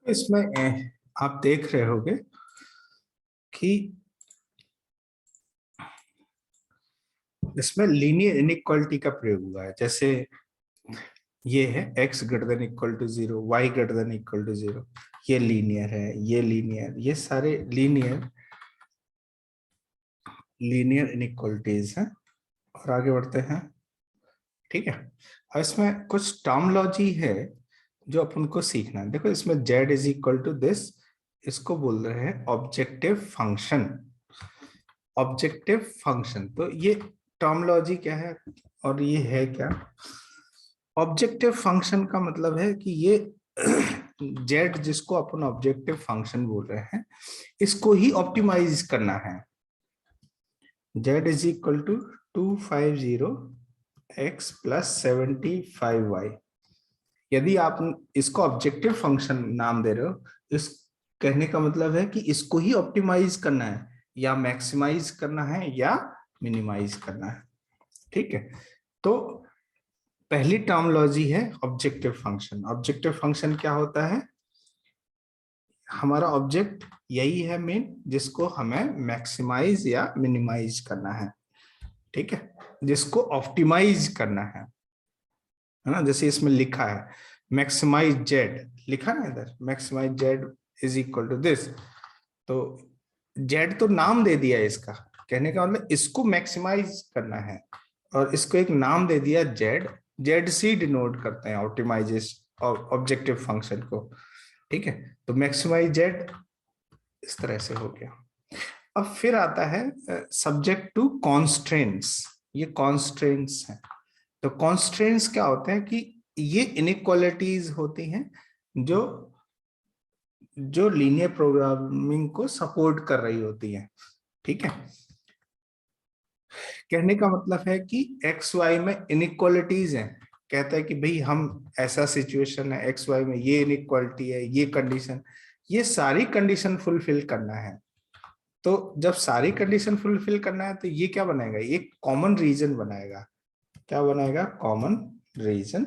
इसमें आप देख रहे होगे कि इसमें लीनियर इनइक्वालिटी का प्रयोग हुआ है। जैसे ये है x greater than equal to 0, y greater than equal to 0, ये लीनियर है, ये लीनियर, ये सारे लीनियर इनइक्वालिटीज हैं। और आगे बढ़ते हैं। ठीक है, और इसमें कुछ टर्मोलॉजी है जो अपन को सीखना है। देखो इसमें z is equal to this, इसको बोल रहे हैं ऑब्जेक्टिव फंक्शन। ऑब्जेक्टिव फंक्शन, तो ये टर्मोलॉजी क्या है और ये है क्या? ऑब्जेक्टिव फंक्शन का मतलब है कि ये z जिसको अपन ऑब्जेक्टिव फंक्शन बोल रहे हैं, इसको ही ऑप्टिमाइज करना है। z is equal to 250x plus 75y। यदि आप इसको ऑब्जेक्टिव फंक्शन नाम दे रहे हो, इस कहने का मतलब है कि इसको ही ऑप्टिमाइज करना है, या मैक्सिमाइज करना है, या मिनिमाइज करना है। ठीक है, तो पहली टर्मोलॉजी है ऑब्जेक्टिव फंक्शन। ऑब्जेक्टिव फंक्शन क्या होता है? हमारा ऑब्जेक्ट यही है मेन, जिसको हमें मैक्सिमाइज या मिनिमाइज करना है। ठीक है, जिसको ऑप्टिमाइज करना है ना। जैसे इसमें लिखा है मैक्सिमाइज जेड, लिखा ना इधर, maximize z is equal to this. तो जेड तो नाम दे दिया है इसका, कहने का मतलब इसको मैक्सिमाइज करना है, और इसको एक नाम दे दिया जेड। जेड से डिनोट करते हैं ऑप्टिमाइजेशन ऑब्जेक्टिव फंक्शन को। ठीक है, तो मैक्सिमाइज जेड इस तरह से हो गया। अब फिर आता है सब्जेक्ट टू कॉन्स्ट्रेंट्स। ये कॉन्स्ट्रेंट्स हैं। तो कॉन्स्ट्रेंट्स क्या होते हैं कि ये इनइक्वालिटीज होती हैं जो जो लीनियर प्रोग्रामिंग को सपोर्ट कर रही होती हैं। ठीक है, कहने का मतलब है कि एक्स वाई में इनइक्वालिटीज हैं। कहता है कि भाई हम ऐसा सिचुएशन है, एक्स वाई में ये इनइक्वालिटी है, ये कंडीशन, ये सारी कंडीशन फुलफिल करना है। तो जब सारी कंडीशन फुलफिल करना है तो ये क्या बनाएगा? एक कॉमन रीजन बनाएगा। क्या बनाएगा? Common reason.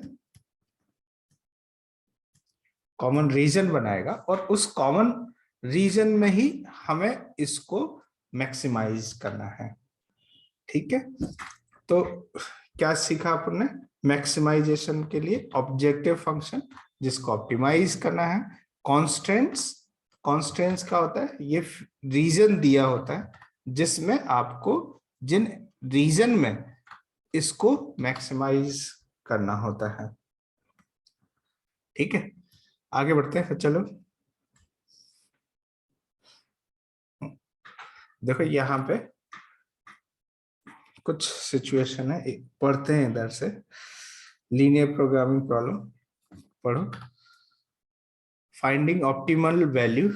कॉमन रीजन बनाएगा, और उस कॉमन रीजन में ही हमें इसको मैक्सिमाइज करना है। ठीक है, तो क्या सीखा आपने? मैक्सिमाइजेशन के लिए ऑब्जेक्टिव फंक्शन जिसको ऑप्टिमाइज करना है। कॉन्स्टेंट्स, कॉन्स्टेंट्स का होता है ये रीजन दिया होता है जिसमें आपको जिन रीजन में इसको मैक्सिमाइज करना होता है। ठीक है, आगे बढ़ते हैं फिर। चलो देखो यहाँ पे कुछ सिचुएशन है, पढ़ते हैं इधर से। लीनियर प्रोग्रामिंग प्रॉब्लम पढ़ो। Finding optimal value,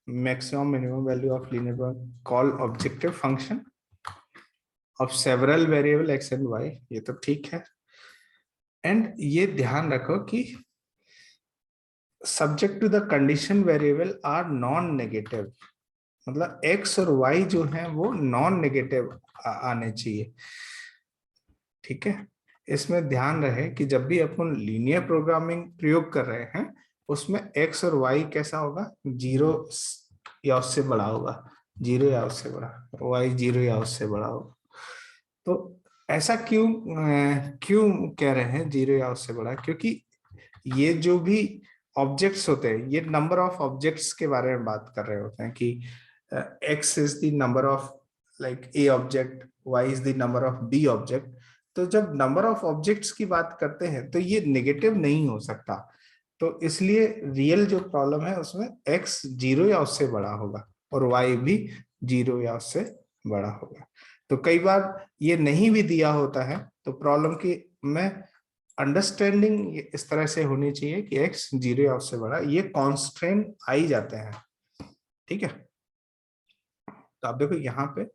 maximum minimum value of linear call objective function of several variable x and y. ये तो ठीक है। एंड ये ध्यान रखो कि subject to the condition variable are non negative. मतलब एक्स और वाई जो है वो नॉन नेगेटिव आने चाहिए। ठीक है, इसमें ध्यान रहे कि जब भी अपन लीनियर प्रोग्रामिंग प्रयोग कर रहे हैं उसमें एक्स और वाई कैसा होगा? जीरो या उससे बड़ा होगा। जीरो या उससे बड़ा, वाई जीरो या उससे बड़ा होगा। तो ऐसा क्यों क्यों कह रहे हैं जीरो या उससे बड़ा? क्योंकि ये जो भी ऑब्जेक्ट्स होते हैं, ये नंबर ऑफ ऑब्जेक्ट्स के बारे में बात कर रहे होते हैं कि x is the number of like a object, y is the number of b object. तो जब नंबर ऑफ ऑब्जेक्ट्स की बात करते हैं तो ये नेगेटिव नहीं हो सकता। तो इसलिए रियल जो प्रॉब्लम है उसमें एक्स जीरो या उससे बड़ा होगा और वाई भी जीरो या उससे बड़ा होगा। तो कई बार ये नहीं भी दिया होता है तो प्रॉब्लम की में अंडरस्टैंडिंग इस तरह से होनी चाहिए कि एक्स जीरो या उससे बड़ा, ये कॉन्स्ट्रेंट आ ही जाते हैं। ठीक है, तो आप देखो यहाँ पे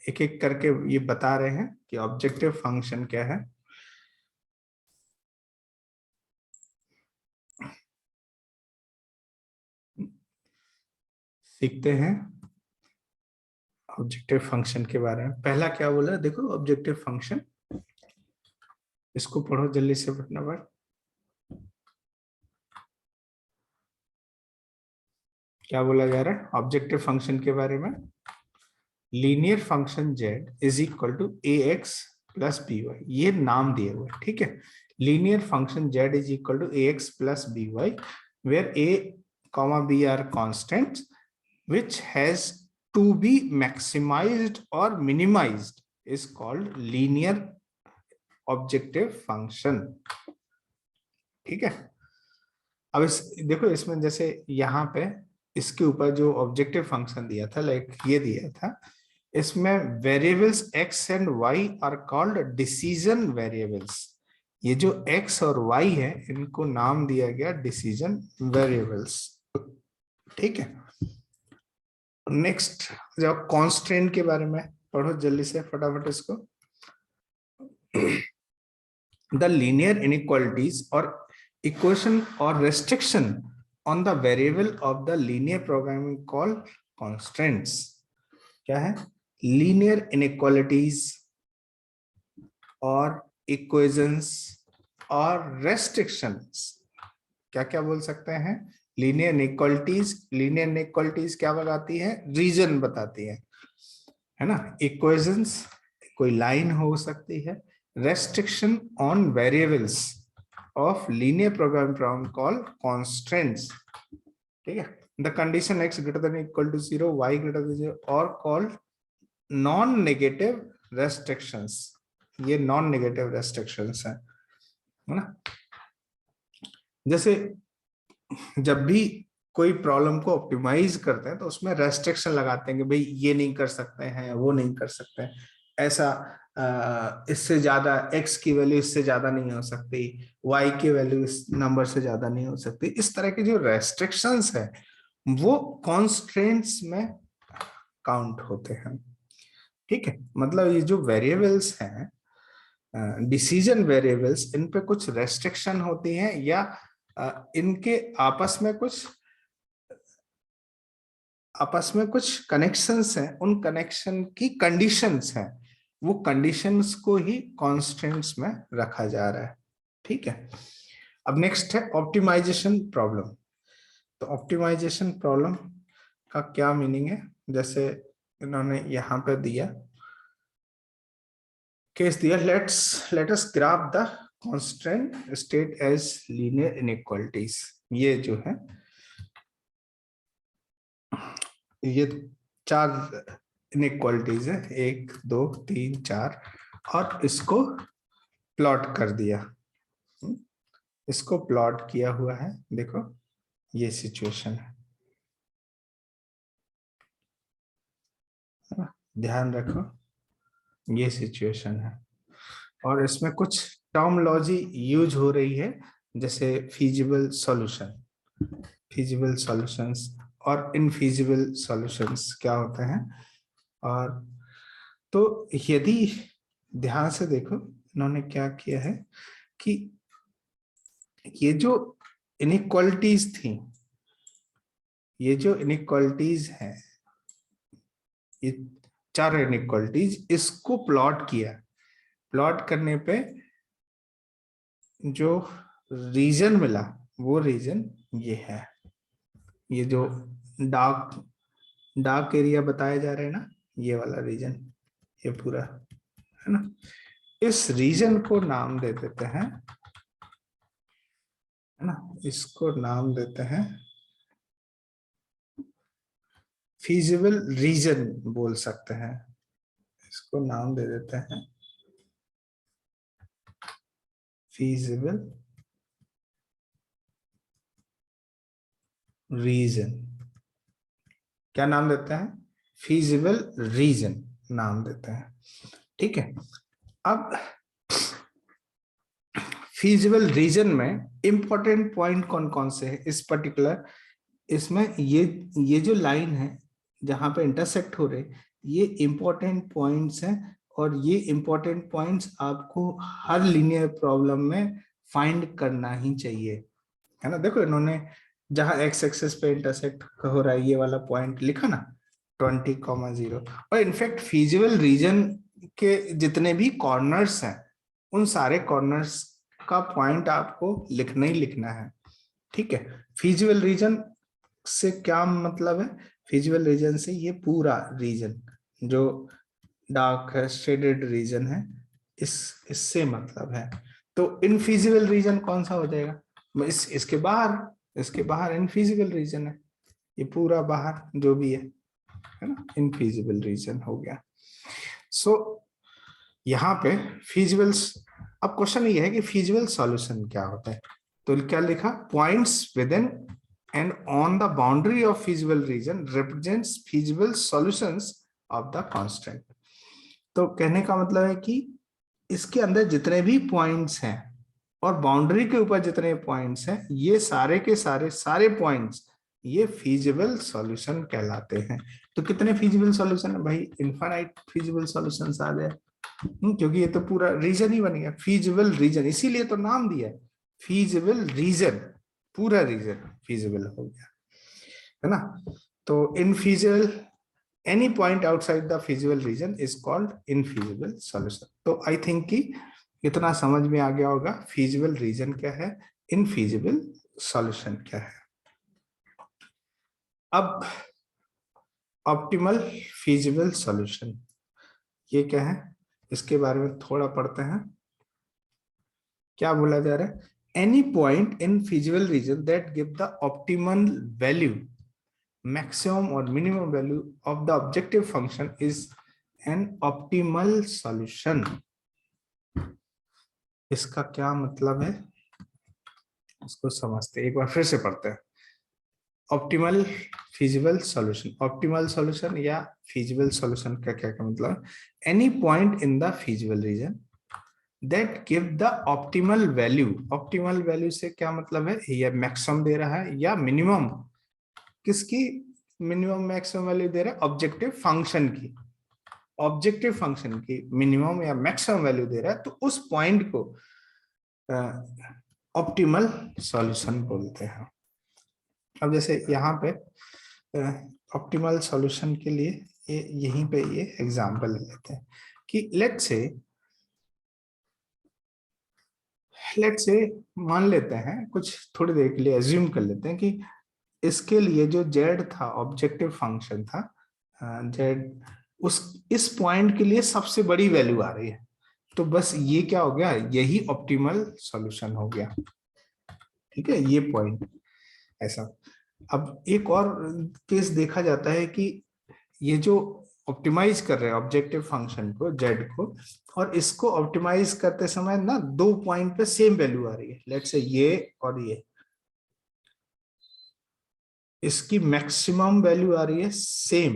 एक एक करके ये बता रहे हैं कि ऑब्जेक्टिव फंक्शन क्या है। सीखते हैं ऑब्जेक्टिव फंक्शन के बारे में। पहला क्या बोला देखो, ऑब्जेक्टिव फंक्शन, इसको पढ़ो जल्दी से फटाफट। क्या बोला जा रहा है ऑब्जेक्टिव फंक्शन के बारे में? Linear function z is equal to a x plus b y, ये नाम दिए हुए, ठीक है। Linear function z is equal to a x plus b y where a comma b are constants which has to be maximized or minimized is called linear objective function, ठीक है। अब इस देखो, इसमें जैसे यहाँ पे इसके ऊपर जो ऑब्जेक्टिव फंक्शन दिया था, लाइक ये दिया था, इसमें variables x and y are called decision variables. ये जो x और y है इनको नाम दिया गया डिसीजन वेरिएबल्स, ठीक है। नेक्स्ट जब कॉन्स्ट्रेंट के बारे में पढ़ो जल्दी से फटाफट इसको। द लीनियर इनइक्वालिटीज और इक्वेशन और restriction on the variable of the linear programming call constraints. क्या है? लीनियर इनइक्वालिटीज और इक्वेशंस और रेस्ट्रिक्शंस। क्या क्या बोल सकते हैं? लीनियर इनइक्वालिटीज क्या बताती है? रीजन बताती है ना। इक्वेशंस कोई लाइन हो सकती है। Restriction on variables of linear program call constraints, ठीक है। The condition x greater than equal to 0, y greater than 0 और कॉल्ड नॉन नेगेटिव रेस्ट्रिक्शंस। ये नॉन नेगेटिव रेस्ट्रिक्शंस है ना। जैसे जब भी कोई प्रॉब्लम को ऑप्टिमाइज करते हैं तो उसमें रेस्ट्रिक्शन लगाते हैं कि भाई ये नहीं कर सकते हैं, वो नहीं कर सकते हैं, ऐसा इससे ज्यादा x की वैल्यू इससे ज्यादा नहीं हो सकती, y की वैल्यू इस नंबर से ज्यादा नहीं हो सकती। इस तरह की जो रेस्ट्रिक्शंस है वो कॉन्स्ट्रेंट्स में काउंट होते हैं, ठीक है। मतलब ये जो वेरिएबल्स हैं, डिसीजन वेरिएबल्स, इन पे कुछ रेस्ट्रिक्शन होती हैं या इनके आपस में कुछ कनेक्शंस हैं, उन कनेक्शन की कंडीशंस हैं, वो कंडीशंस को ही कॉन्स्टेंट्स में रखा जा रहा है, ठीक है। अब नेक्स्ट है ऑप्टिमाइजेशन प्रॉब्लम। तो ऑप्टिमाइजेशन प्रॉब्लम का क्या मीनिंग है? जैसे इन्होंने यहाँ पे दिया केस दिया, let us graph the constant state as linear inequalities. ये जो है ये 4 इनइक्वालिटीज है, 1 2 3 4, और इसको प्लॉट कर दिया। इसको प्लॉट किया हुआ है, देखो ये सिचुएशन है, ध्यान रखो ये सिचुएशन है। और इसमें कुछ टर्मोलॉजी यूज हो रही है, जैसे फीजिबल सॉल्यूशन, फीजिबल सॉल्यूशंस और इनफीजिबल सॉल्यूशंस क्या होते हैं। और तो यदि ध्यान से देखो इन्होंने क्या किया है कि ये जो इनइक्वालिटीज थी, ये जो इनइक्वालिटीज हैं, ये 4 इनइक्वालिटीज, इसको प्लॉट किया। प्लॉट करने पे जो रीजन मिला वो रीजन ये है, ये जो डार्क एरिया बताया जा रहा है ना, ये वाला रीजन, ये पूरा है ना। इस रीजन को नाम दे देते हैं, है ना, इसको नाम देते हैं फीजिबल रीजन बोल सकते हैं, इसको नाम दे देते हैं फीजिबल रीजन। क्या नाम देते हैं? फीजिबल रीजन नाम देते हैं, ठीक है। अब फीजिबल रीजन में इंपॉर्टेंट पॉइंट कौन कौन से है इस पर्टिकुलर, इसमें ये जो लाइन है जहां पे इंटरसेक्ट हो रहे, ये इंपॉर्टेंट पॉइंट्स हैं, और ये इंपॉर्टेंट पॉइंट्स आपको हर लीनियर प्रॉब्लम में फाइंड करना ही चाहिए, है ना। देखो इन्होंने जहां एक्स एक्सेस पे इंटरसेक्ट हो रहा है ये वाला पॉइंट लिखा ना 20,0, और इनफैक्ट फीजिबल रीजन के जितने भी कॉर्नर्स हैं उन सारे कॉर्नर्स का पॉइंट आपको लिखना ही लिखना है, ठीक है। फीजिबल रीजन से क्या मतलब है? फिजिबल रीजन से ये पूरा रीजन जो डार्क है, शेडेड रीजन है, इससे मतलब है। तो इनफिजिबल रीजन कौन सा हो जाएगा? इसके बाहर इनफिजिबल रीजन है, ये पूरा बाहर जो भी है ना, इनफिजिबल रीजन हो गया। सो यहाँ पे फिजिबल, अब क्वेश्चन ये है कि फिजिबल सॉल्यूशन क्या होता है? तो क्या लिखा, points with in and on the boundary of feasible region represents feasible solutions of the constant. तो कहने का मतलब है कि इसके अंदर जितने भी पॉइंट्स हैं और बाउंड्री के ऊपर जितने पॉइंट्स हैं, ये सारे के सारे पॉइंट्स ये फिजिबल सॉल्यूशन कहलाते हैं। तो कितने फिजिबल सॉल्यूशन है भाई? इनफाइनाइट फिजिबल सॉल्यूशंस आ गए, क्योंकि ये तो पूरा रीजन ही बन गया फिजिबल रीजन, इसीलिए तो नाम दिया है फिजिबल रीजन, पूरा रीजन फिजिबल हो गया, है ना। तो infeasible, any point outside the feasible region is called infeasible solution। तो आई थिंक कि इतना समझ में आ गया होगा feasible region क्या है, infeasible solution क्या है। अब ऑप्टिमल feasible solution ये क्या है, इसके बारे में थोड़ा पढ़ते हैं। क्या बोला जा रहा है? Any point in feasible region that give the optimal value, maximum or minimum value of the objective function is an optimal solution। इसका क्या मतलब है उसको समझते, एक बार फिर से पढ़ते हैं। Optimal feasible solution, optimal solution या फिजिबल सॉल्यूशन का क्या क्या मतलब? Any point in the feasible reason that give the optimal value, optimal value से क्या मतलब है, या मैक्सिमम दे रहा है या मिनिमम, किसकी मिनिमम मैक्सिमम वैल्यू दे रहा है? ऑब्जेक्टिव फंक्शन की, ऑब्जेक्टिव फंक्शन की मिनिमम या मैक्सिमम वैल्यू दे रहा है, तो उस पॉइंट को ऑप्टिमल सॉल्यूशन बोलते हैं। अब जैसे यहाँ पे ऑप्टिमल सॉल्यूशन के लिए यहीं पे ये एग्जांपल लेते हैं कि लेट्स से मान लेते हैं, कुछ थोड़ी देर के लिए एज्यूम कर लेते हैं कि इसके लिए जो z था, ऑब्जेक्टिव फंक्शन था z, उस इस पॉइंट के लिए सबसे बड़ी वैल्यू आ रही है, तो बस ये क्या हो गया, यही ऑप्टिमल सॉल्यूशन हो गया। ठीक है, ये पॉइंट ऐसा। अब एक और केस देखा जाता है कि ये जो ऑप्टिमाइज कर रहे हैं ऑब्जेक्टिव फंक्शन को, z को, और इसको ऑप्टिमाइज करते समय ना दो पॉइंट पे सेम वैल्यू आ रही है, लेट्स से ये और ये, इसकी मैक्सिमम वैल्यू आ रही है same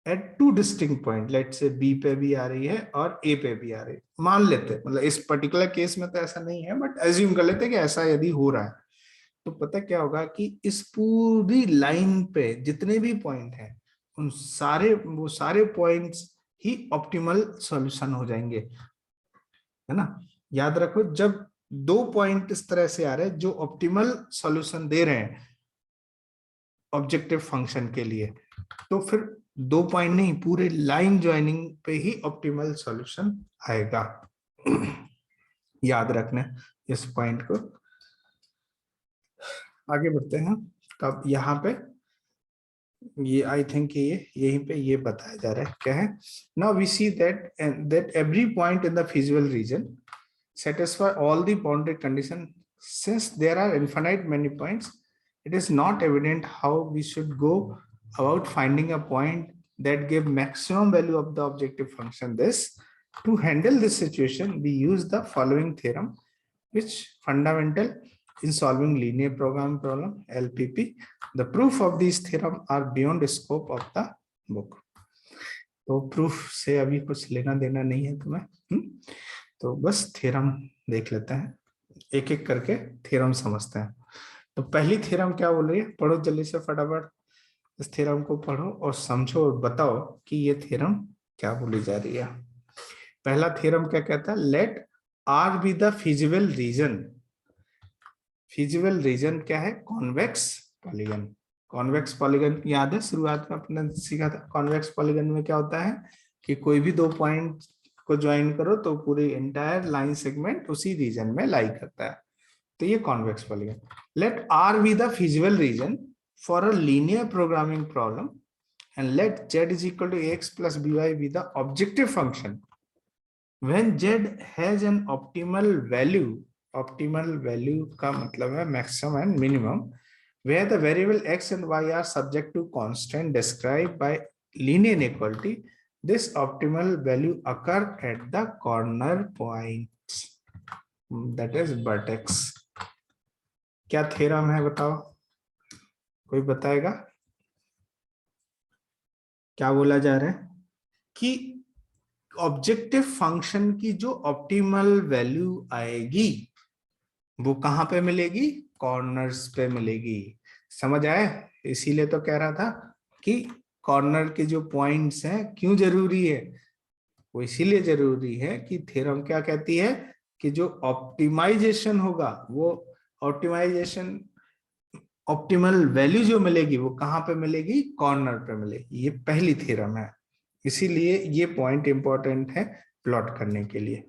at two distinct point, let's say b पे भी आ रही है और ए पे भी आ रही है, मान लेते हैं, मतलब इस पर्टिकुलर केस में तो ऐसा नहीं है बट एज्यूम कर लेते हैं कि ऐसा यदि हो रहा है, तो पता क्या होगा कि इस पूरी लाइन पे जितने भी पॉइंट हैं उन सारे पॉइंट्स ही ऑप्टिमल सॉल्यूशन हो जाएंगे, है ना। याद रखो, जब दो पॉइंट इस तरह से आ रहे हैं जो ऑप्टिमल सॉल्यूशन दे रहे हैं ऑब्जेक्टिव फंक्शन के लिए, तो फिर दो पॉइंट नहीं, पूरे लाइन ज्वाइनिंग पे ही ऑप्टिमल सॉल्यूशन आएगा। याद रखना इस पॉइंट को। आगे बढ़ते हैं। तब यहाँ पे ये आई थिंक ये यहीं पे ये बताया जा रहा है, क्या है, now we see that every point in the feasible region satisfy all the boundary condition. Since there are infinite many points, it is not evident how we should go about finding a point that give maximum value of the objective function. To handle this situation, we use the following theorem, which fundamental in solving linear programming problem, LPP. The proof of these theorem are beyond the scope of the book. तो proof से अभी कुछ लेना देना नहीं है तुम्हें, तो बस थ्योरम देख लेते हैं, एक एक करके थ्योरम समझते हैं। तो पहली थ्योरम क्या बोल रही है, पढ़ो जल्दी से फटाफट, इस थ्योरम को पढ़ो और समझो और बताओ कि ये थ्योरम क्या बोली जा रही है। पहला थ्योरम क्या कहता है, let R be the feasible region. Feasible region क्या है, कॉन्वेक्स पॉलीगन। कॉन्वेक्स पॉलीगन याद है, शुरुआत में अपने सीखा था, कॉन्वेक्स पॉलीगन में क्या होता है कि कोई भी दो पॉइंट को ज्वाइन करो तो पूरी एंटायर लाइन सेगमेंट उसी रीजन में लाई करता है, तो ये convex polygon. Let R be the feasible region for a linear programming problem and let z is equal to ax plus by be the objective function when z has an optimal value का मतलब है maximum and minimum, where the variable x and y are subject to constant described by linear inequality. This optimal value occur at the corner points, that is vertex. क्या theorem है बताओ, कोई बताएगा? क्या बोला जा रहा है कि ऑब्जेक्टिव फंक्शन की जो ऑप्टिमल वैल्यू आएगी वो कहां पे मिलेगी? कॉर्नर्स पे मिलेगी। समझ आए? इसीलिए तो कह रहा था कि कॉर्नर के जो पॉइंट्स हैं क्यों जरूरी है, वो इसीलिए जरूरी है कि थ्योरम क्या कहती है कि जो ऑप्टिमाइजेशन होगा वो ऑप्टिमाइजेशन ऑप्टिमल वैल्यू जो मिलेगी वो कहां पे मिलेगी? कॉर्नर पे मिलेगी। ये पहली थ्योरम है, इसीलिए ये पॉइंट इंपॉर्टेंट है प्लॉट करने के लिए,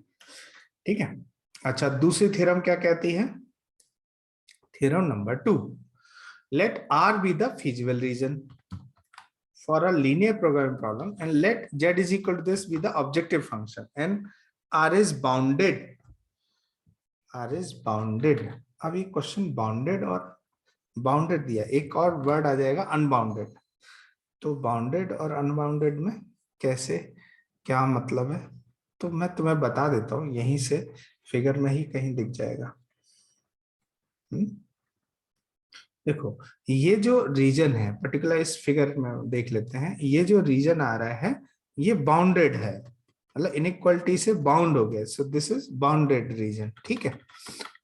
ठीक है। अच्छा, दूसरी थ्योरम क्या कहती है? Theorem number 2, let R be the feasible region for a linear programming problem and let z is equal to this be the objective function and r is bounded. अभी क्वेश्चन बाउंडेड और bounded दिया, एक और word आ जाएगा unbounded. तो bounded और unbounded में कैसे, क्या मतलब है, तो मैं तुम्हें बता देता हूं, यहीं से फिगर में ही कहीं दिख जाएगा। देखो, ये जो रीजन है पर्टिकुलर, इस फिगर में देख लेते हैं, ये जो रीजन आ रहा है ये बाउंडेड है, मतलब इनइक्वालिटी से बाउंड हो गया, so this is bounded reason, ठीक है।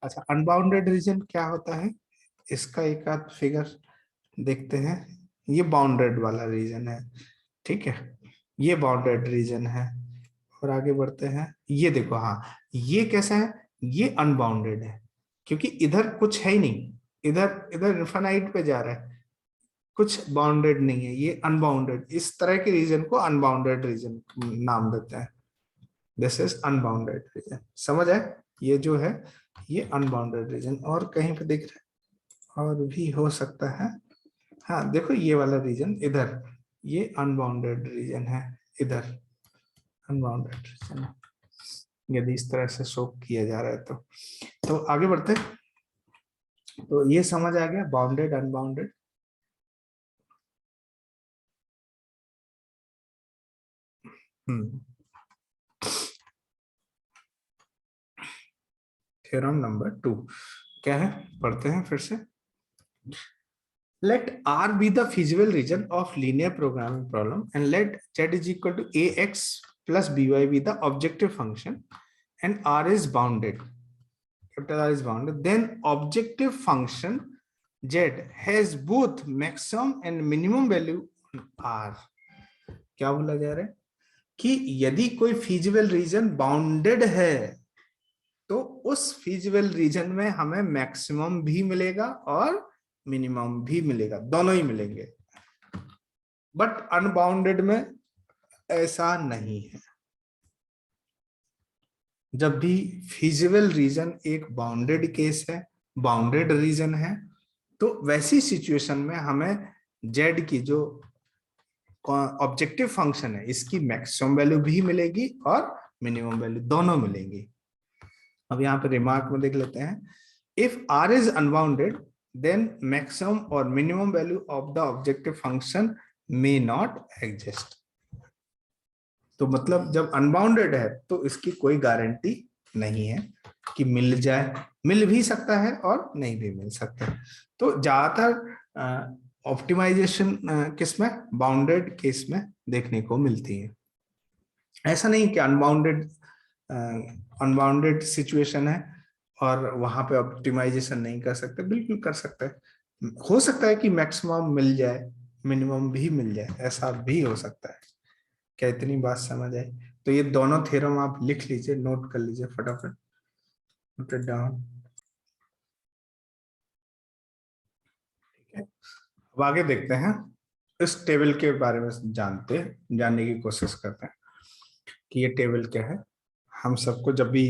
अच्छा, अनबाउंडेड रीजन क्या होता है, इसका एक आध फिगर देखते हैं। ये बाउंडेड वाला रीजन है, ठीक है, ये बाउंडेड रीजन है। और आगे बढ़ते हैं, ये देखो, हाँ ये कैसा है, ये अनबाउंडेड है क्योंकि इधर कुछ है ही नहीं, इधर इधर इनफाइनाइट पे जा रहा है, कुछ बाउंडेड नहीं है, ये अनबाउंडेड। इस तरह के रीजन को अनबाउंडेड रीजन नाम देते हैं, दिस इज अनबाउंडेड रीजन। समझ आए? ये जो है ये अनबाउंडेड रीजन। और कहीं पे दिख रहा है, और भी हो सकता है, हाँ देखो ये वाला रीजन इधर, ये अनबाउंडेड रीजन है, इधर अनबाउंडेड रीजन है, यदि इस तरह से शो किया जा रहा है तो आगे बढ़ते हैं। तो ये समझ आ गया बाउंडेड अनबाउंडेड। थ्योरम नंबर 2 क्या है, पढ़ते हैं फिर से। Let R be the feasible region of linear programming problem and let z is equal to ax plus by be the objective function and R is bounded, capital R is bounded, then objective function z has both maximum and minimum value on R। क्या बोला जा रहा है कि यदि कोई feasible region bounded है तो उस feasible region में हमें maximum भी मिलेगा और मिनिमम भी मिलेगा, दोनों ही मिलेंगे। बट अनबाउंडेड में ऐसा नहीं है। जब भी फिजिबल रीजन एक बाउंडेड केस है, बाउंडेड रीजन है, तो वैसी सिचुएशन में हमें जेड की जो ऑब्जेक्टिव फंक्शन है इसकी मैक्सिमम वैल्यू भी मिलेगी और मिनिमम वैल्यू, दोनों मिलेंगी। अब यहाँ पे रिमार्क में देख लेते हैं, if R is unbounded then maximum or minimum value of the objective function may not exist। तो मतलब जब अनबाउंडेड है तो इसकी कोई गारंटी नहीं है कि मिल जाए, मिल भी सकता है और नहीं भी मिल सकता है। तो ज्यादातर ऑप्टिमाइजेशन किस में, बाउंडेड केस में देखने को मिलती है। ऐसा नहीं कि अनबाउंडेड सिचुएशन है और वहां पे ऑप्टिमाइजेशन नहीं कर सकते, बिल्कुल कर सकते हैं। हो सकता है कि मैक्सिमम मिल जाए, मिनिमम भी मिल जाए, ऐसा भी हो सकता है। क्या इतनी बात समझ आई? तो ये दोनों थ्योरम आप लिख लीजिए, नोट कर लीजिए फटाफट, नोट इट डाउन, ठीक है। अब आगे देखते हैं, इस टेबल के बारे में जानने की कोशिश करते हैं कि ये टेबल क्या है। हम सबको जब भी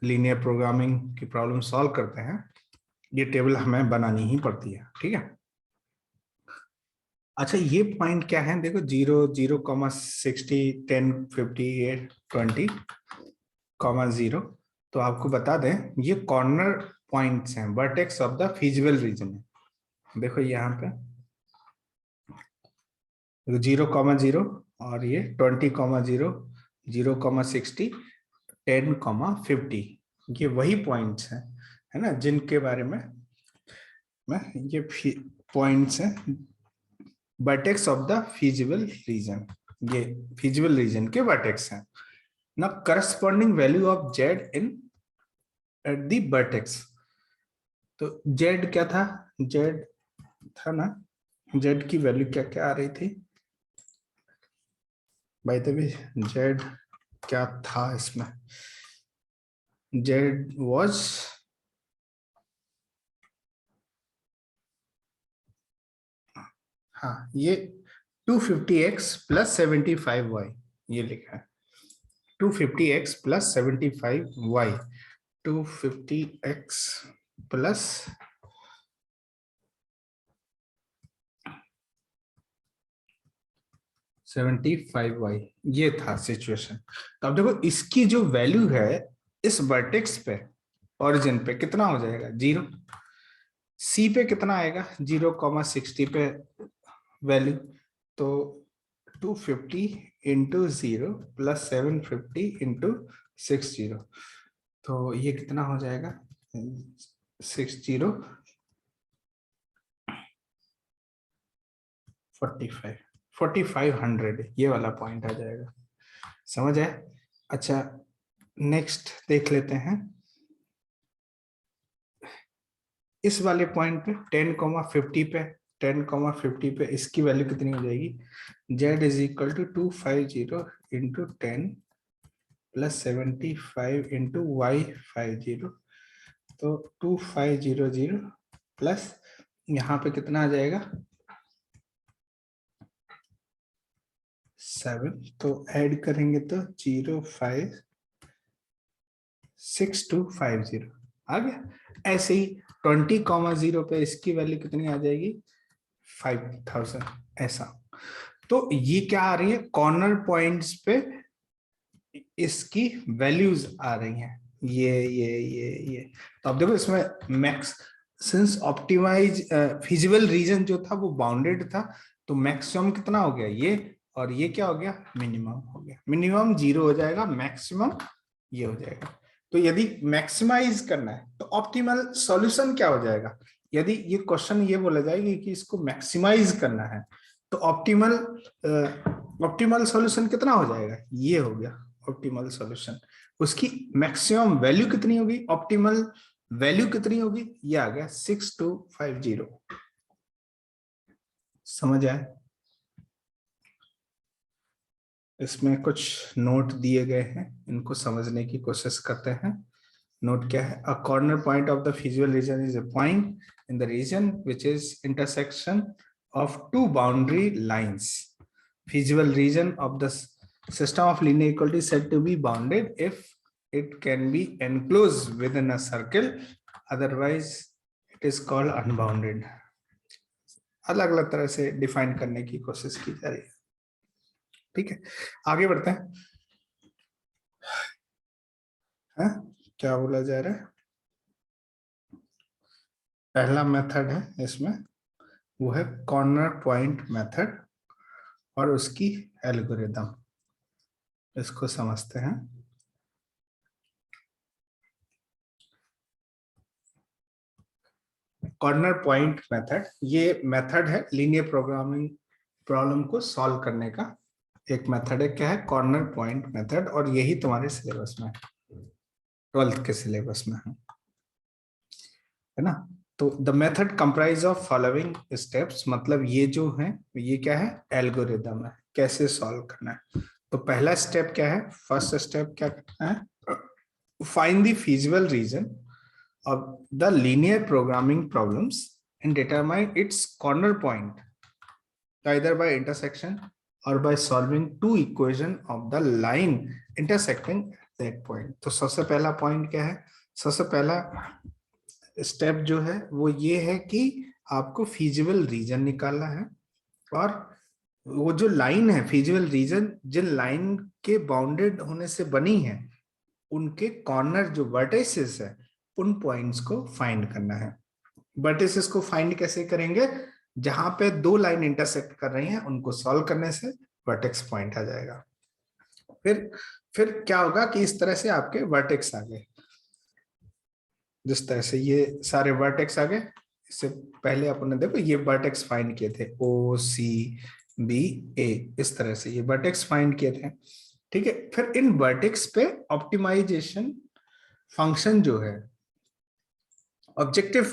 लीनियर प्रोग्रामिंग की प्रॉब्लम सॉल्व करते हैं ये टेबल हमें बनानी ही पड़ती है, ठीक है। अच्छा ये पॉइंट क्या है, देखो 0, 0, 60, 10, 50, 20, 0। तो आपको बता दें ये कॉर्नर पॉइंट्स हैं, vertex of the feasible reason है। देखो यहाँ पे 0, 0 और ये 20, 0, 0, 60, 10, 50, ये वही पॉइंट्स हैं, है ना, जिनके बारे में मैं ये पॉइंट्स हैं vertex of the feasible reason, ये फिजिबल रीजन के वर्टेक्स हैं ना। Corresponding value of Z in at the vertex, तो जेड क्या था, जेड था ना, जेड की वैल्यू क्या क्या आ रही थी भाई, तभी जेड क्या था इसमें, जेड वाज हाँ ये 250x प्लस 75y, ये लिखा है 250x plus 75y, 250x plus 75y, ये था सिचुएशन। तो अब देखो इसकी जो वैल्यू है इस वर्टेक्स पे, ओरिजिन पे कितना हो जाएगा, 0। सी पे कितना आएगा, 0, 60 पे वैल्यू, तो 250 इंटू 0 प्लस 750 इंटू 60, तो ये कितना हो जाएगा, 60 45 4500, ये वाला पॉइंट आ जाएगा, समझ आए। अच्छा नेक्स्ट देख लेते हैं, इस वाले पॉइंट पे 10, 50 पे, 10, 50 पे इसकी वैल्यू कितनी हो जाएगी, z is equal to 250 into 10 plus 75 into y 50, तो 2500 प्लस यहाँ पे कितना आ जाएगा 7, तो ऐड करेंगे तो 056,250 आ गया। ऐसे ही 20, 0 पे इसकी वैल्यू कितनी आ जाएगी 5000, ऐसा। तो ये क्या आ रही है, कॉर्नर पॉइंट्स पे इसकी वैल्यूज आ रही हैं, ये। तो अब देखो इसमें max, since optimize feasible region जो था वो बाउंडेड था, तो मैक्सिमम कितना हो गया ये, और ये क्या हो गया, मिनिमम हो गया। मिनिमम 0 हो जाएगा, मैक्सिमम ये हो जाएगा। तो यदि मैक्सिमाइज करना है तो ऑप्टिमल सॉल्यूशन क्या हो जाएगा, यदि ये क्वेश्चन ये बोला जाएगा कि इसको मैक्सिमाइज करना है तो ऑप्टिमल सॉल्यूशन कितना हो जाएगा, ये हो गया ऑप्टिमल सॉल्यूशन। उसकी मैक्सिमम वैल्यू कितनी होगी, ऑप्टिमल वैल्यू कितनी होगी, ये आ गया 6250, समझ आए। इसमें कुछ नोट दिए गए हैं, इनको समझने की कोशिश करते हैं। नोट क्या है, a corner point of the feasible region is a point in the region which is intersection of two boundary lines. Feasible region of the system of linear equality is said to be bounded if it can be enclosed within a circle, otherwise it is called unbounded। अलग अलग तरह से define करने की कोशिश की जा रही है, ठीक है। आगे बढ़ते हैं, है? क्या बोला जा रहा है, पहला मेथड है इसमें, वो है कॉर्नर पॉइंट मेथड और उसकी एल्गोरिदम, इसको समझते हैं। कॉर्नर पॉइंट मेथड, ये मेथड है लीनियर प्रोग्रामिंग प्रॉब्लम को सॉल्व करने का एक मेथड है। क्या है, कॉर्नर पॉइंट मेथड, और यही तुम्हारे सिलेबस में, 12th के सिलेबस में है ना। तो the method comprise of following steps, मतलब ये जो है ये क्या है, एल्गोरिदम है, कैसे सॉल्व करना है। तो पहला स्टेप क्या है, फर्स्ट स्टेप क्या करना है, find the feasible reason of the linear programming problems and determine its corner point either by intersection or by solving two equation of the line intersecting that point। तो सबसे पहला point क्या है, सबसे पहला स्टेप जो है वो ये है कि आपको फीजिबल रीजन निकालना है और वो जो लाइन है फिजिबल रीजन, जिन लाइन के बाउंडेड होने से बनी है, उनके कॉर्नर जो वर्टिसेस है, उन पॉइंट्स को फाइंड करना है। वर्टिसेस को फाइंड कैसे करेंगे? जहां पे दो लाइन इंटरसेक्ट कर रही हैं उनको सॉल्व करने से वर्टेक्स पॉइंट आ जाएगा। फिर क्या होगा कि इस तरह से आपके वर्टेक्स आ गए। जिस तरह से ये सारे वर्टेक्स आ गए, इससे पहले अपने देखो ये वर्टेक्स फाइंड किए थे, ओ सी बी ए, इस तरह से ये वर्टेक्स फाइंड किए थे। ठीक है, फिर इन वर्टेक्स पे ऑप्टिमाइजेशन फंक्शन जो है, ऑब्जेक्टिव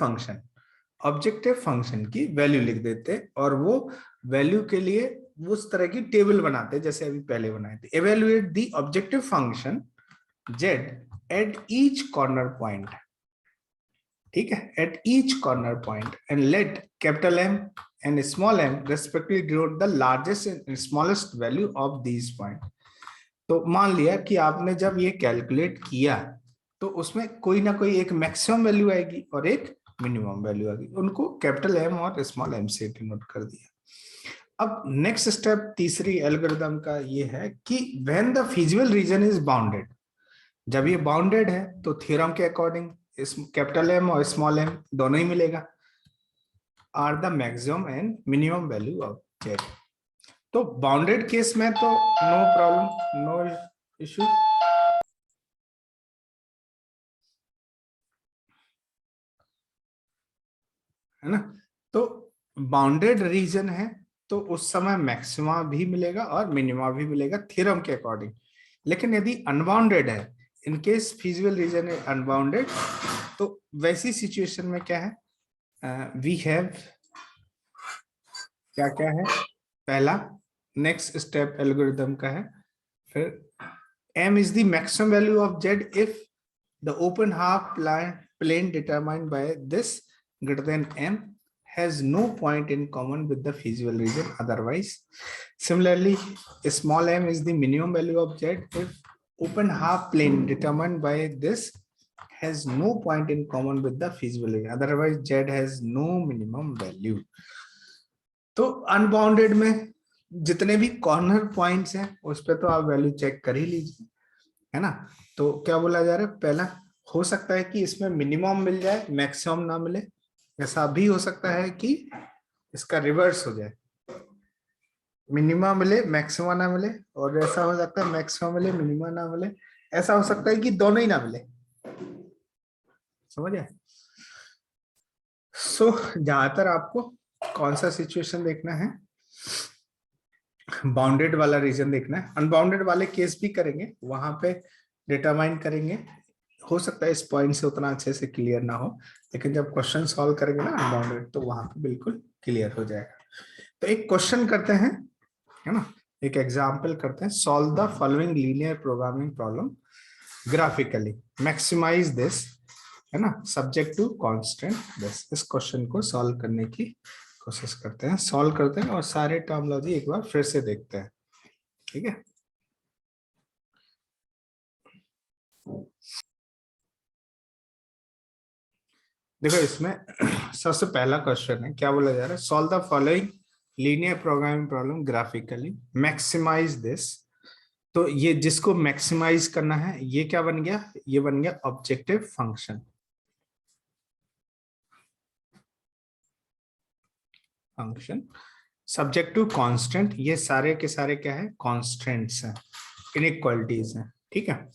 फंक्शन की वैल्यू लिख देते, और वो वैल्यू के लिए उस तरह की टेबल बनाते जैसे अभी पहले बनाए थे। Evaluate the objective function z at each corner point, ठीक है, at each corner point, and let capital M and small m respectively denote the largest and smallest value of these point. तो मान लिया कि आपने जब ये कैलकुलेट किया तो उसमें कोई ना कोई एक मैक्सिमम वैल्यू आएगी और एक मिनिमम वैल्यू आएगी, उनको कैपिटल एम और स्मॉल एम से डिनोट कर दिया। अब नेक्स्ट स्टेप तीसरी एल्गोरिथम का ये है कि when the feasible region is bounded, जब ये बाउंडेड है तो थ्योरम के अकॉर्डिंग इस कैपिटल एम और स्मॉल एम दोनों ही मिलेगा, are the maximum and minimum value of z. तो बाउंडेड केस में तो नो प्रॉब्लम, नो इश्यू, है ना। तो बाउंडेड रीजन है तो उस समय मैक्सिमा भी मिलेगा और मिनिमा भी मिलेगा थ्योरम के अकॉर्डिंग। लेकिन यदि अनबाउंडेड है, इन केस फिजिबल रीजन है अनबाउंडेड, तो वैसी सिचुएशन में क्या है, वी हैव क्या क्या है, पहला नेक्स्ट स्टेप एल्गोरिथम का है, फिर m is the maximum value of z if the open half plane determined by this greater than m has no point in common with the feasible region otherwise. Similarly, small m is the minimum value of z if open half plane determined by this has no point in common with the feasible region otherwise z has no minimum value. तो unbounded में जितने भी corner points हैं उस पर तो आप value check कर ही लीजिए, है ना। तो क्या बोला जा रहा है, पहला हो सकता है कि इसमें मिनिमम मिल जाए मैक्सिमम ना मिले, ऐसा भी हो सकता है कि इसका रिवर्स हो जाए, मिनिमम मिले मैक्सिमम ना मिले, और ऐसा हो सकता है मैक्सिमम मिले मिनिमम ना मिले, ऐसा हो सकता है कि दोनों ही ना मिले। समझ आए? सो ज्यादातर आपको कौन सा सिचुएशन देखना है, बाउंडेड वाला रीजन देखना है। अनबाउंडेड वाले केस भी करेंगे, वहां पे डिटरमाइन करेंगे, हो सकता है इस पॉइंट से उतना अच्छे से क्लियर ना हो, लेकिन जब क्वेश्चन सॉल्व करेंगे ना अनबाउंडेड, तो वहां पे बिल्कुल क्लियर हो जाएगा। तो एक क्वेश्चन करते हैं, है ना, एक एग्जाम्पल करते हैं, solve the following linear programming problem graphically, maximize this, है ना, सब्जेक्ट टू कांस्टेंट दिस। इस क्वेश्चन को सॉल्व करने की कोशिश करते हैं, सॉल्व करते हैं और सारे टर्मोलॉजी एक बार फिर से देखते हैं, ठीक है। देखो इसमें सबसे पहला क्वेश्चन है, क्या बोला जा रहा है, solve the following linear programming problem graphically, maximize this. तो ये जिसको मैक्सिमाइज करना है ये क्या बन गया, ये बन गया objective function, subject to constant, ये सारे के सारे क्या है, कांस्टेंट्स हैं, इनइक्वालिटीज हैं, ठीक है,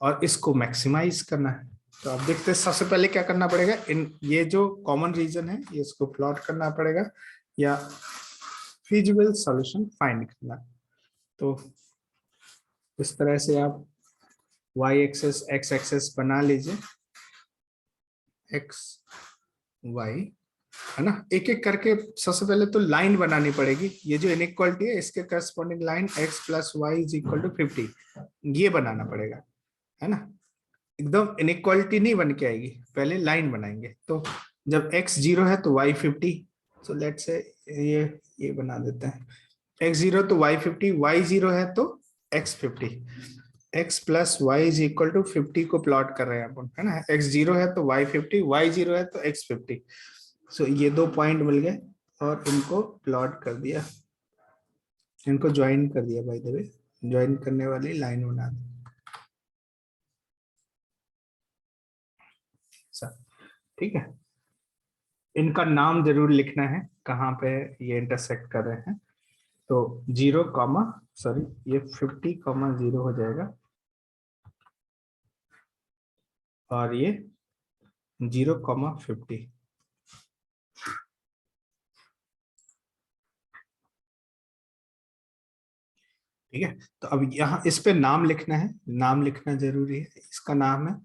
और इसको मैक्सिमाइज करना है। तो अब देखते हैं सबसे पहले क्या करना पड़ेगा, इन ये जो कॉमन रीजन है ये इसको प्लॉट करना पड़ेगा या फिजिबल सॉल्यूशन फाइंड करना। तो इस तरह से आप y एक्सेस x एक्सेस बना लीजिए, x y, है ना, एक एक करके सबसे पहले तो लाइन बनानी पड़ेगी, ये जो इनइक्वालिटी है इसके corresponding line x plus y is equal to 50, ये बनाना पड़ेगा, है ना। एकदम इनइक्वालिटी नहीं बन के आएगी, पहले लाइन बनाएंगे। तो जब x 0 है तो y 50, सो लेट्स से ये बना देते हैं, x 0 तो y 50, y 0 है तो x 50, x plus y is equal to 50 को प्लॉट कर रहे हैं अपन, है ना, x 0 है तो y 50, y 0 है तो x 50। सो ये दो पॉइंट मिल गए, और इनको प्लॉट कर दिया, इनको ज्वाइन कर दिया, बाय द वे ज्वाइन करने वाली लाइन बना दी। ठीक है, इनका नाम जरूर लिखना है कहाँ पे ये इंटरसेक्ट कर रहे हैं। तो 0, सॉरी ये 50,0 हो जाएगा और ये 0,50। ठीक है, तो अब यहाँ इस पे नाम लिखना है, नाम लिखना जरूरी है। इसका नाम है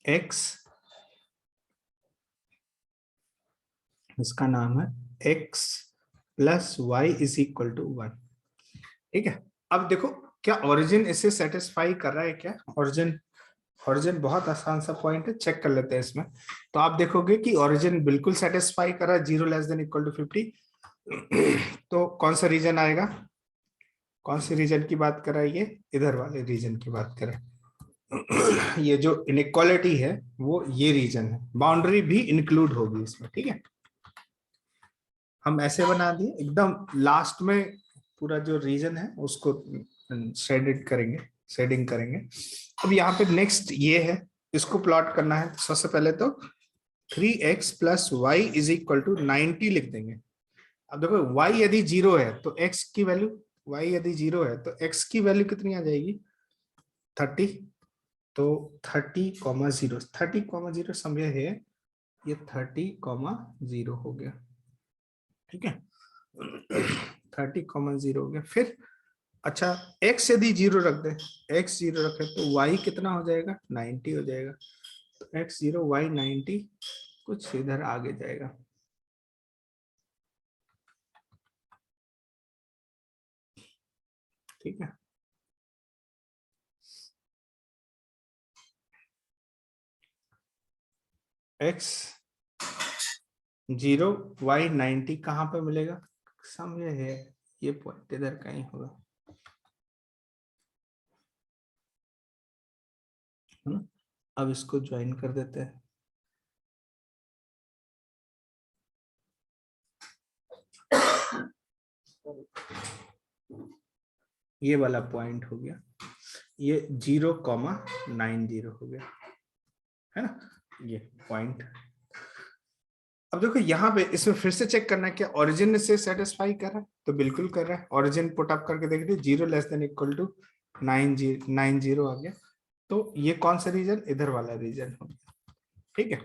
x, इसका नाम है x plus y is equal to 1। ठीक है, अब देखो क्या ओरिजिन इसे सेटिस्फाई कर रहा है क्या? ओरिजिन, ओरिजिन बहुत आसान सा पॉइंट है, चेक कर लेते हैं इसमें। तो आप देखोगे कि ओरिजिन बिल्कुल सेटिस्फाई कर रहा है, 0 लेस देन इक्वल टू 50। तो कौन सा रीजन आएगा? कौन सी रीजन की बात कर रहा है ये? इधर वाले रीजन की बात करें। ये जो इनइक्वालिटी है वो ये रीजन है, बाउंड्री भी इंक्लूड होगी इसमें। ठीक है, हम ऐसे बना दिए, एकदम लास्ट में पूरा जो रीजन है उसको शेडेड करेंगे, शेडिंग करेंगे। अब यहाँ पे नेक्स्ट ये है, इसको प्लॉट करना है। सबसे पहले तो 3x plus y is equal to 90 लिख देंगे। अब देखो y यदि 0 है तो x की वैल्यू, y यदि 0 है तो x की वैल्यू कितनी आ जाएगी? 30। तो 30,0, 30,0 समय है, ये 30,0 हो गया। ठीक है, 30,0 हो गया। फिर अच्छा x यदि 0 रख दे, x 0 रखे तो y कितना हो जाएगा? 90 हो जाएगा। तो x 0 y 90 कुछ इधर आगे जाएगा। ठीक है, x 0 y 90 कहाँ पे मिलेगा? समझे है, ये पॉइंट इधर कहीं होगा। अब इसको ज्वाइन कर देते हैं। ये वाला पॉइंट हो गया, ये 0,90 हो गया, है ना ये पॉइंट। अब देखो यहाँ पे इसमें फिर से चेक करना है क्या ओरिजिन से सेटिस्फाई कर रहा है? तो बिल्कुल कर रहा है। ओरिजिन पुट अप करके देख लीजिए, 0 लेस देन इक्वल टू 90 आ गया। तो ये कौन सा रीजन? इधर वाला रीजन हो गया। ठीक है,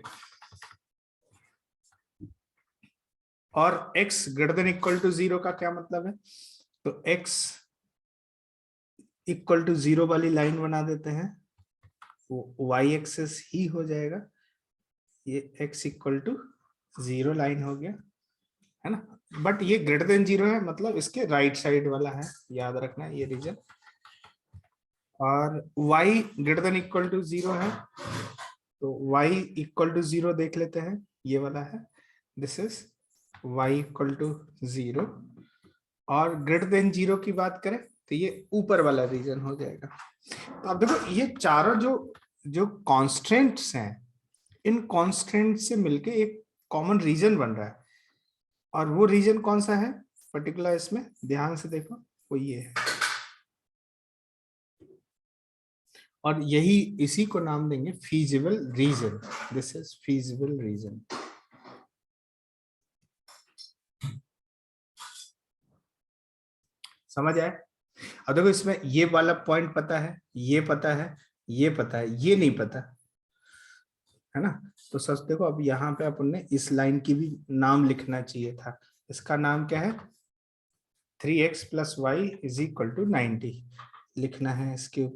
और x greater than equal to 0 का क्या मतलब है? तो x इक्वल टू 0 वाली लाइन बना देते हैं, वो y एक्सेस ही हो जाएगा। ये x इक्वल टू 0 लाइन हो गया, है ना। बट ये ग्रेटर देन 0 है, मतलब इसके राइट साइड वाला है, याद रखना है ये रीजन। और y greater than equal to 0 है, तो y इक्वल टू 0 देख लेते हैं, ये वाला है, this is y equal to 0। और ग्रेटर देन 0 की बात करें तो ये ऊपर वाला रीजन हो जाएगा। तो अब देखो ये चारों जो जो कॉन्स्टेंट्स हैं, इन कॉन्स्टेंट से मिलके एक कॉमन रीजन बन रहा है। और वो रीजन कौन सा है पर्टिकुलर? इसमें ध्यान से देखो, वो ये है। और यही, इसी को नाम देंगे feasible reason. This is feasible reason. समझ आए? अब देखो इसमें ये वाला पॉइंट पता है, ये पता है, ये पता है, ये नहीं पता, है ना। तो सच देखो, अब यहाँ पे अपन ने इस लाइन की भी नाम लिखना चाहिए था। इसका नाम क्या है? 3x plus y is equal to 90 लिखना है इसके